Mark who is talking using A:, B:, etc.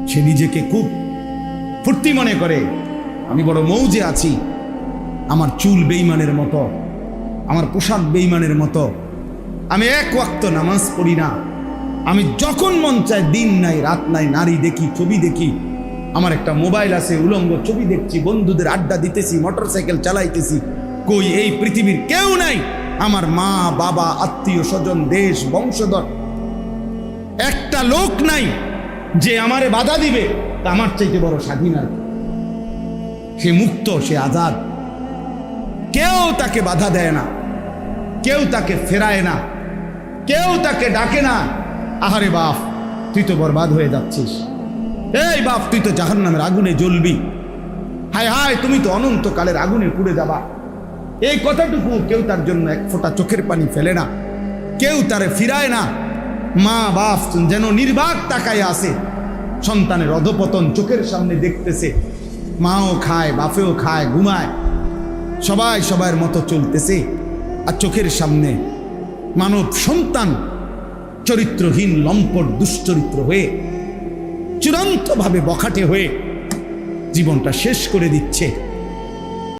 A: সে নিজেকে খুব ফুর্তি মনে করে, আমি বড় মৌজে আছি, আমার চুল বেঈমানের মতো, আমার পোশাক বেঈমানের মতো, আমি এক ওয়াক্ত নামাজ পড়ি না, আমি যখন মন চায় দিন নাই রাত নাই নারী দেখি, ছবি দেখি, আমার একটা মোবাইল আছে, উলঙ্গ ছবি দেখছি, বন্ধুদের আড্ডা দিতেছি, মোটরসাইকেল চালাইতেছি। কই এই পৃথিবীর কেউ নাই, আমার মা বাবা আত্মীয় স্বজন দেশ বংশধর একটা লোক নাই যে আমারে বাধা দিবে। তা আমার চাইতে বড় স্বাধীন আর সে মুক্ত, সে আজাদ, কেউ তাকে বাধা দেয় না, কেউ তাকে ফেরায় না, কেউ তাকে ডাকে না, আহারে বাপ তুই তো বরবাদ হয়ে যাচ্ছিস, এই বাপ তুই তো জাহান্নামের আগুনে জ্বলবি, হায় হায় তুমি তো অনন্তকালের আগুনে পুড়ে যাবা। এই কথাটুকু কেউ তার জন্য এক ফোঁটা চোখের পানি ফেলে না, কেউ তারে ফিরায় না। মা বাপ যেন নির্বাক তাকায় আছে, সন্তানের অধপতন চোখের সামনে দেখতেছে, মাও খায় বাপেও খায় ঘুমায়, সবাই সবার মতো চলতেছে, আর চোখের সামনে মানব সন্তান চরিত্রহীন লম্পট দুশ্চরিত্র হয়ে চূড়ান্তভাবে বখাটে হয়ে জীবনটা শেষ করে দিচ্ছে।